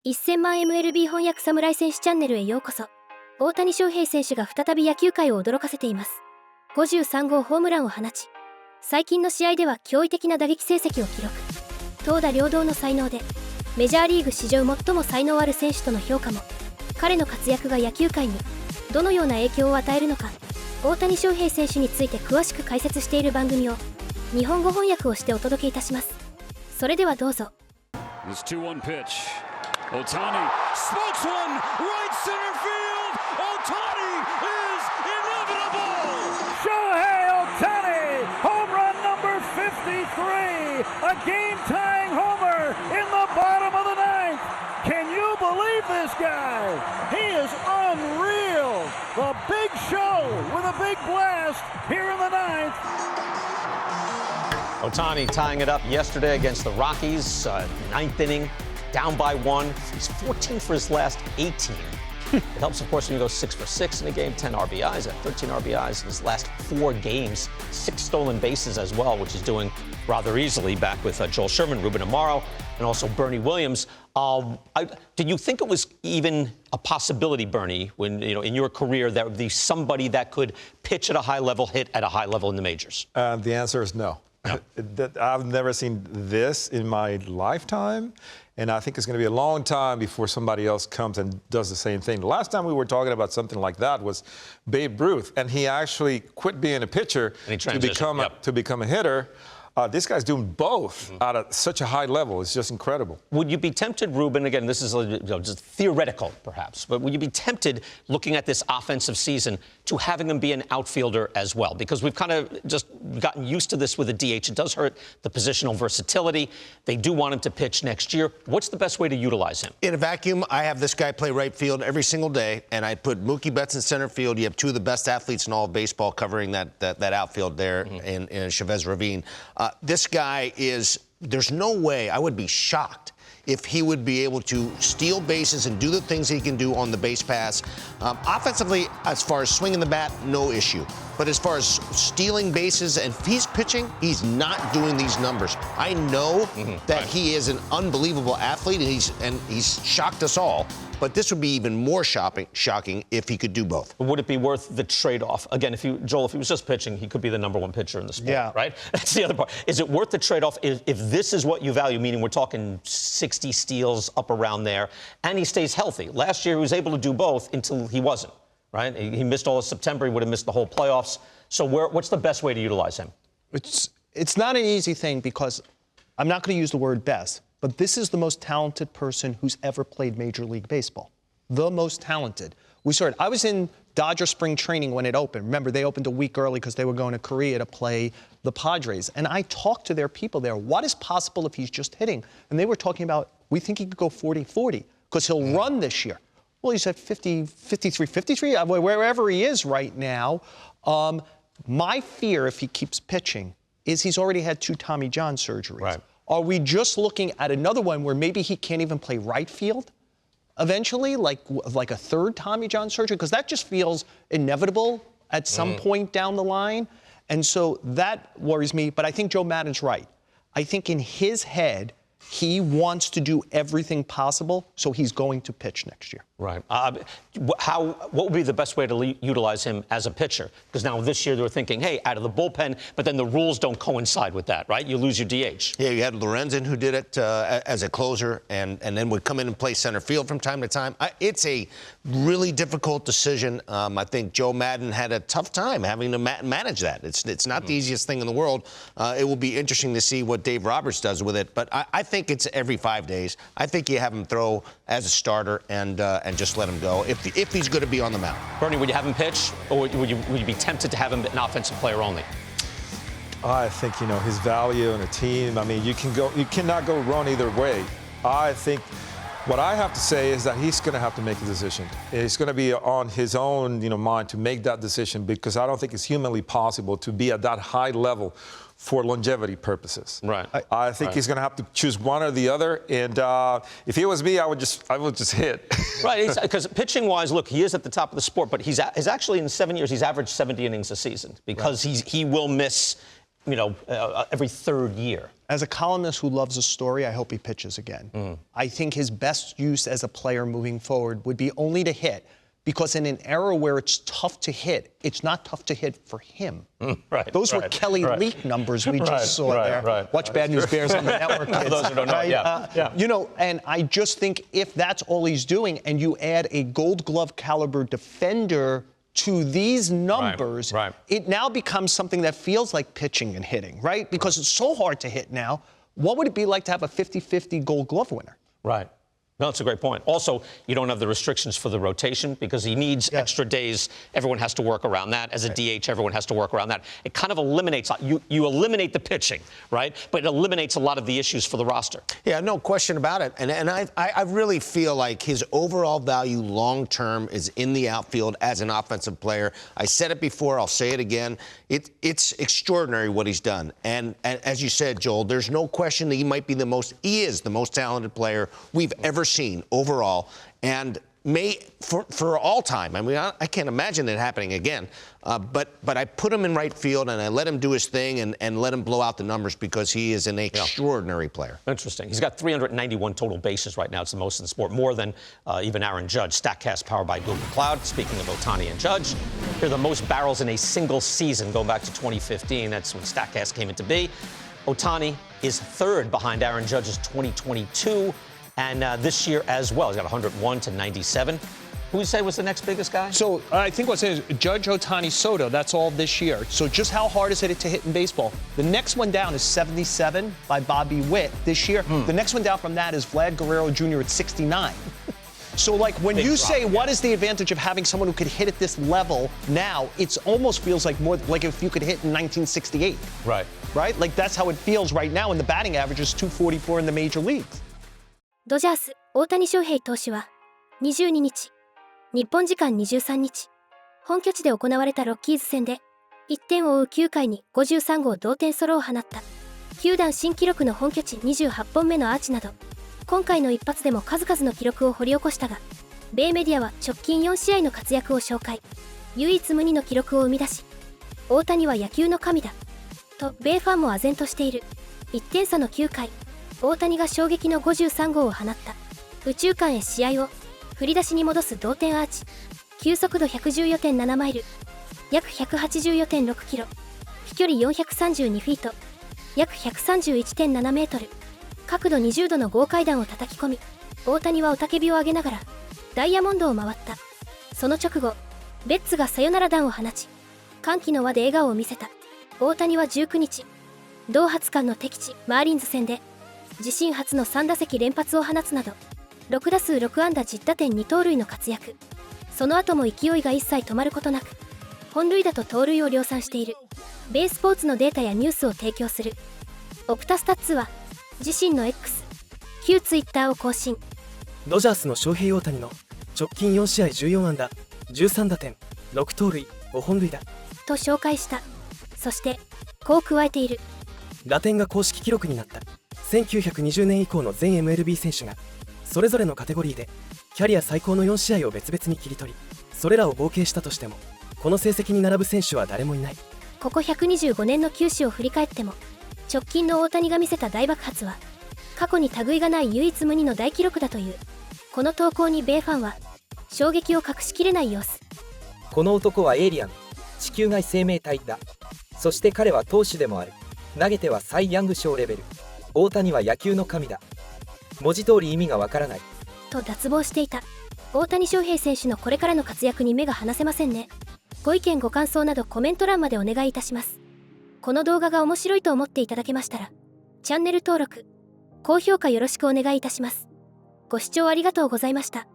1000万 MLB 翻訳侍選手チャンネルへようこそ。大谷翔平選手が再び野球界を驚かせています。53号ホームランを放ち、最近の試合では驚異的な打撃成績を記録。投打両道の才能でメジャーリーグ史上最も才能ある選手との評価も。彼の活躍が野球界にどのような影響を与えるのか、大谷翔平選手について詳しく解説している番組を日本語翻訳をしてお届けいたします。それではどうぞ。This 2-1 pitch. Ohtani smokes one right center field. Ohtani is inevitable. Shohei Ohtani, home run number 53, a game-tying homer in the bottom of the ninth. Can you believe this guy? He is unreal. The big show with a big blast here in the ninth. Ohtani tying it up yesterday against the Rockies, ninth inning. Down by one. He's 14 for his last 18. It helps, of course, when you go 6 for 6 in a game, 10 RBIs, 13 RBIs in his last 4 games, 6 stolen bases as well, which is doing rather easily back with Joel Sherman, Ruben Amaro, and also Bernie Williams. Did you think it was even a possibility, Bernie, when in your career there would be somebody that could pitch at a high level, hit at a high level in the majors? The answer is no. I've never seen this in my lifetime, and I think it's going to be a long time before somebody else comes and does the same thing. The last time we were talking about something like that was Babe Ruth, and he actually quit being a pitcher to become a hitter. This guy's doing both at such a high level. It's just incredible. Would you be tempted, Ruben, again, this is just theoretical, perhaps, but would you be tempted, looking at this offensive season, to having him be an outfielder as well? Because we've kind of just gotten used to this with the DH. It does hurt the positional versatility. They do want him to pitch next year. What's the best way to utilize him? In a vacuum, I have this guy play right field every single day, and I put Mookie Betts in center field. You have two of the best athletes in all of baseball covering that outfield there in Chavez Ravine. This guy there's no way, I would be shocked if he would be able to steal bases and do the things he can do on the base pass. Offensively, as far as swinging the bat, no issue. But as far as stealing bases, and if he's pitching, he's not doing these numbers. I know that he is an unbelievable athlete, and he's shocked us all. But this would be even more shocking if he could do both. Would it be worth the trade-off? Again, if he was just pitching, he could be the #1 pitcher in the sport, right? That's the other part. Is it worth the trade-off if this is what you value, meaning we're talking 60 steals up around there, and he stays healthy? Last year, he was able to do both until he wasn't, right? He missed all of September. He would have missed the whole playoffs. So what's the best way to utilize him? It's not an easy thing, because I'm not going to use the word best, but this is the most talented person who's ever played Major League Baseball. The most talented. I was in Dodger spring training when it opened. Remember, they opened a week early because they were going to Korea to play the Padres. And I talked to their people there. What is possible if he's just hitting? And they were talking about, we think he could go 40-40 because he'll run this year. Well, he's at 53, wherever he is right now. My fear, if he keeps pitching, is he's already had 2 Tommy John surgeries. Right. Are we just looking at another one where maybe he can't even play right field eventually, like a third Tommy John surgery? Because that just feels inevitable at some point down the line. And so that worries me. But I think Joe Maddon's right. I think in his head, he wants to do everything possible, so he's going to pitch next year. Right. What would be the best way to utilize him as a pitcher? Because now this year they were thinking, hey, out of the bullpen, but then the rules don't coincide with that, right? You lose your DH. Yeah, you had Lorenzen who did it as a closer and then would come in and play center field from time to time. It's a really difficult decision. I think Joe Maddon had a tough time having to manage that. It's not the easiest thing in the world. It will be interesting to see what Dave Roberts does with it. But I think it's every 5 days. I think you have him throw as a starter and just let him go if he's going to be on the mound. Bernie, would you have him pitch, or would you be tempted to have him an offensive player only? I think, his value in a team, I mean, you cannot go wrong either way. I think what I have to say is that he's going to have to make a decision. It's going to be on his own, mind to make that decision, because I don't think it's humanly possible to be at that high level for longevity purposes. Right. I think he's going to have to choose one or the other. And if it was me, I would just hit. Right. Because pitching-wise, look, he is at the top of the sport, but he's actually in 7 years, he's averaged 70 innings a season because he will miss, every third year. As a columnist who loves a story, I hope he pitches again. I think his best use as a player moving forward would be only to hit, because in an era where it's tough to hit, it's not tough to hit for him. Those were Kelly Leak numbers we just saw there. Watch Bad News Bears on the network, kids. For those who don't know, You know, and I just think if that's all he's doing, and you add a Gold Glove caliber defender to these numbers, it now becomes something that feels like pitching and hitting, right? Because it's so hard to hit now. What would it be like to have a 50-50 Gold Glove winner? No, that's a great point. Also, you don't have the restrictions for the rotation because he needs extra days. Everyone has to work around that. As a DH, everyone has to work around that. It kind of eliminates, you eliminate the pitching, right? But it eliminates a lot of the issues for the roster. Yeah, no question about it. And I really feel like his overall value long-term is in the outfield as an offensive player. I said it before, I'll say it again. It's extraordinary what he's done. And as you said, Joel, there's no question that he is the most talented player we've ever seen overall, and for all time. I mean, I can't imagine it happening again. But I put him in right field, and I let him do his thing and let him blow out the numbers because he is an extraordinary player. Interesting. He's got 391 total bases right now. It's the most in the sport, more than even Aaron Judge. StatCast powered by Google Cloud. Speaking of Ohtani and Judge, here are the most barrels in a single season going back to 2015. That's when StatCast came into being. Ohtani is third behind Aaron Judge's 2022. And this year as well, he's got 101 to 97. Who would you say was the next biggest guy? So I think what's saying is Judge, Ohtani, Soto. That's all this year. So just how hard is it to hit in baseball? The next one down is 77 by Bobby Witt this year. The next one down from that is Vlad Guerrero Jr. at 69. So, like, when you say, what is the advantage of having someone who could hit at this level now, it almost feels like more like if you could hit in 1968. Right? Like, that's how it feels right now, and the batting average is 244 in the major leagues. ドジャース、大谷翔平投手は、22日、日本時間23日、本拠地で行われたロッキーズ戦で、1点を追う9回に53号同点ソロを放った。球団新記録の本拠地28本目のアーチなど、今回の一発でも数々の記録を掘り起こしたが、米メディアは直近4試合の活躍を紹介。唯一無二の記録を生み出し、大谷は野球の神だ。と、米ファンも唖然としている。1点差の9回。大谷が衝撃の53号を放った。右中間へ試合を振り出しに戻す同点アーチ。球速度 114.7 マイル、約 184.6 キロ、飛距離432フィート、約 131.7 メートル、角度20度の豪快弾を叩き込み、大谷は雄たけびを上げながらダイヤモンドを回った。その直後、ベッツがサヨナラ弾を放ち、歓喜の輪で笑顔を見せた。大谷は19日、同発間の敵地マーリンズ戦で自身初の3打席連発を放つなど、6打数6安打10打点2盗塁の活躍。その後も勢いが一切止まることなく、本塁打と盗塁を量産している。ベースポーツのデータやニュースを提供するオプタスタッツは、自身の X、旧ツイッターを更新。ドジャースの翔平大谷の直近4試合14安打、13打点、6盗塁、5本塁打と紹介した。そして、こう加えている。打点が公式記録になった。1920年以降の全 MLB 選手がそれぞれのカテゴリーでキャリア最高の4試合を別々に切り取り、それらを合計したとしてもこの成績に並ぶ選手は誰もいない。ここ125年の球史を振り返っても、直近の大谷が見せた大爆発は過去に類がない唯一無二の大記録だという。この投稿に米ファンは衝撃を隠しきれない様子。この男はエイリアン、地球外生命体だ。そして彼は投手でもある。投げてはサイ・ヤング賞レベル。大谷は野球の神だ。文字通り意味がわからないと脱帽していた。大谷翔平選手のこれからの活躍に目が離せませんね。ご意見ご感想などコメント欄までお願いいたします。この動画が面白いと思っていただけましたら、チャンネル登録、高評価よろしくお願いいたします。ご視聴ありがとうございました。